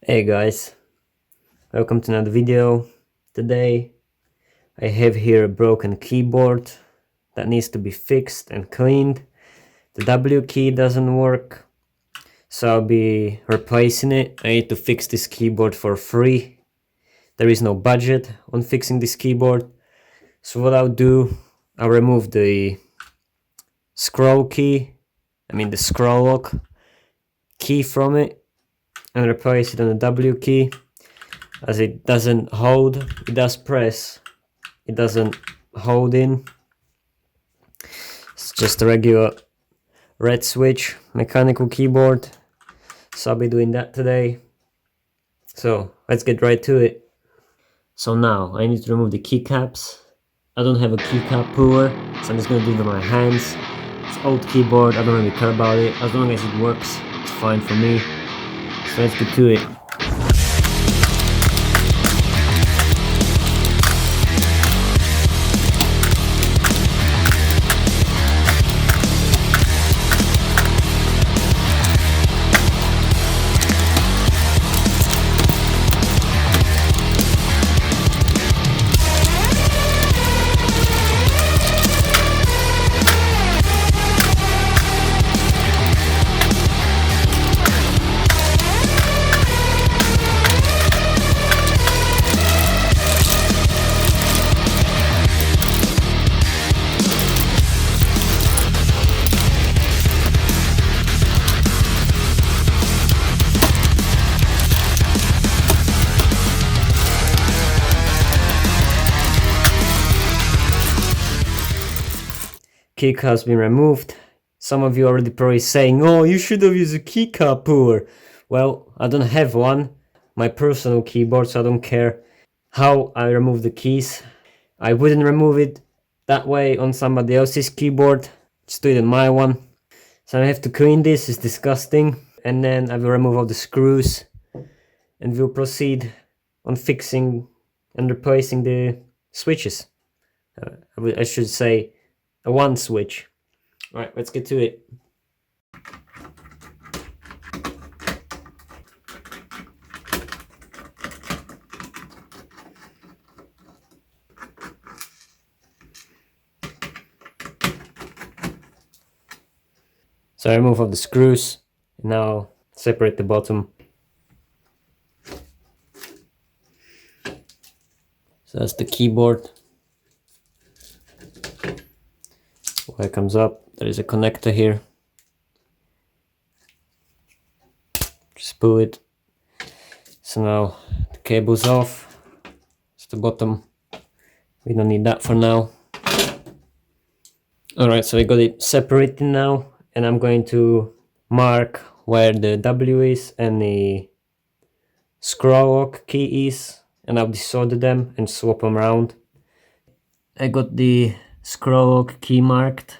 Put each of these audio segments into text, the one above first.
Hey guys, welcome to another video. Today I have here a broken keyboard that needs to be fixed and cleaned. The W key doesn't work, so I'll be replacing it. I need to fix this keyboard for free. There is no budget on fixing this keyboard, so what I'll do, I'll remove the scroll key, the scroll lock key from it and replace it on the W key. As it doesn't hold, it does press, it doesn't hold in. It's just a regular red switch mechanical keyboard, so I'll be doing that today. So let's get right to it. So now I need to remove the keycaps. I don't have a keycap puller, so I'm just gonna do it with my hands. It's an old keyboard, I don't really care about it. As long as it works, it's fine for me. So let's get to it. Keycap has been removed. Some of you already probably saying, oh, you should have used a keycap puller. Well, I don't have one. My personal keyboard, so I don't care how I remove the keys. I wouldn't remove it that way on somebody else's keyboard. Just do it on my one. So I have to clean this, it's disgusting. And then I will remove all the screws and we'll proceed on fixing and replacing the switches. I should say a one switch. All right, let's get to it. So I remove all the screws and now separate the bottom. So that's the keyboard. Where it comes up, there is a connector here. Just pull it. So now the cable's off. It's the bottom. We don't need that for now. Alright, so I got it separated now, and I'm going to mark where the W is and the scroll lock key is, and I'll desolder them and swap them around. I got the scroll lock key marked.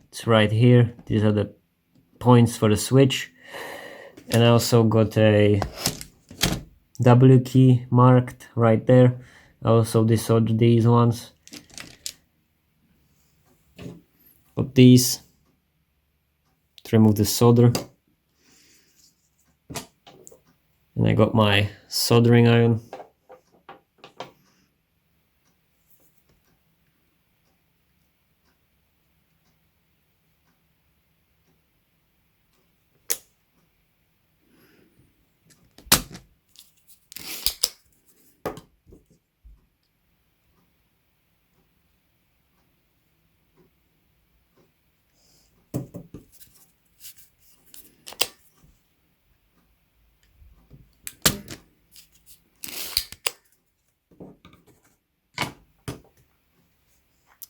It's right here. These are the points for the switch. And I also got a W key marked right there. I also desoldered these ones. Got these to remove the solder. And I got my soldering iron.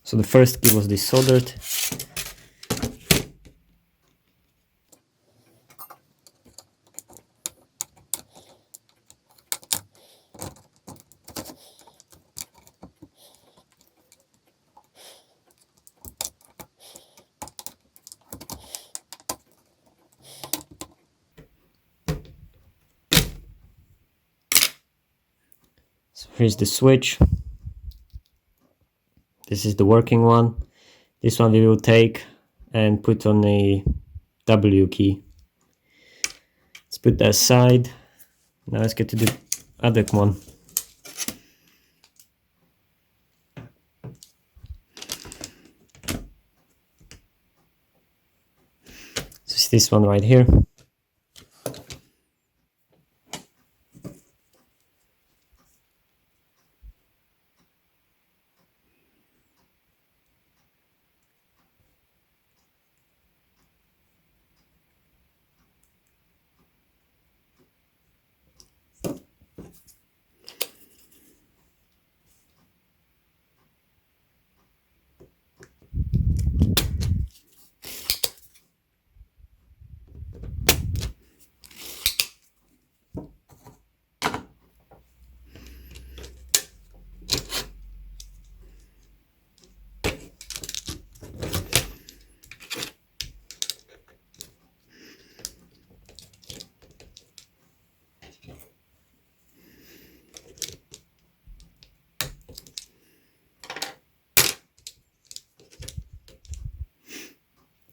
So the first key was desoldered. So here's the switch. This is the working one. This one we will take and put on a W key. Let's put that aside. Now let's get to the other one. So it's this one right here.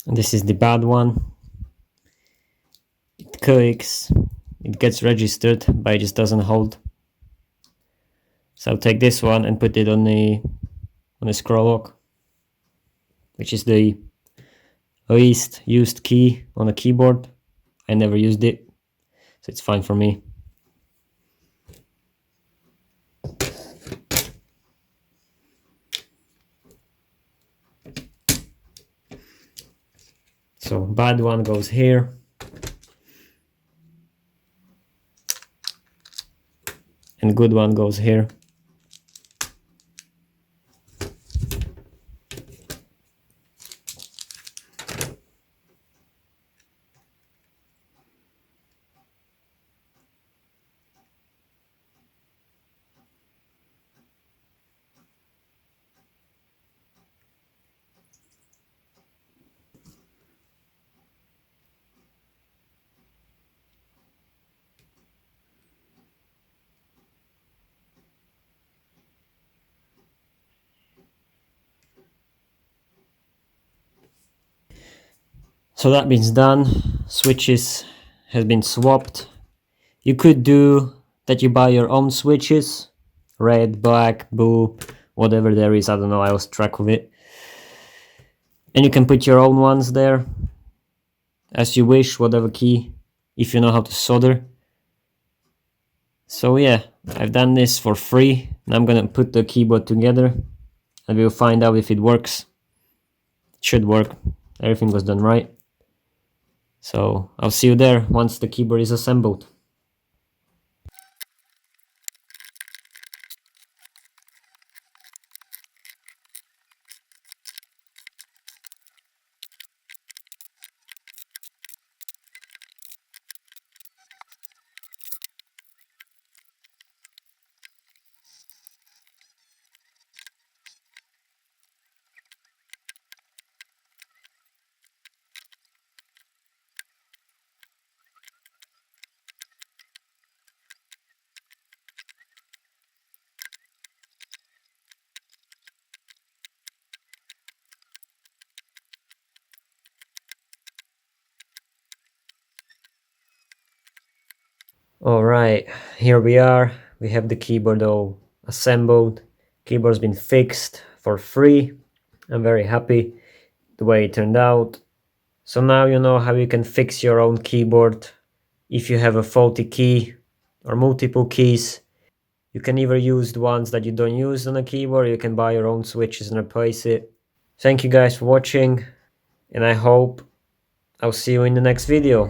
And this is the bad one. It clicks, it gets registered, but it just doesn't hold. So I'll take this one and put it on the scroll lock, which is the least used key on a keyboard. I never used it, so it's fine for me. So bad one goes here. And good one goes here. So that means done. Switches has been swapped. You could do that, you buy your own switches, red, black, blue, whatever there is. I don't know, I lost track of it. And you can put your own ones there as you wish, whatever key, if you know how to solder. So yeah, I've done this for free, and I'm gonna put the keyboard together and we'll find out if it works. It should work. Everything was done right. So I'll see you there once the keyboard is assembled. Alright, here we are. We have the keyboard all assembled. Keyboard's been fixed for free. I'm very happy the way it turned out. So now you know how you can fix your own keyboard if you have a faulty key or multiple keys. You can either use the ones that you don't use on a keyboard, or you can buy your own switches and replace it. Thank you guys for watching, and I hope I'll see you in the next video.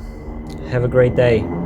Have a great day.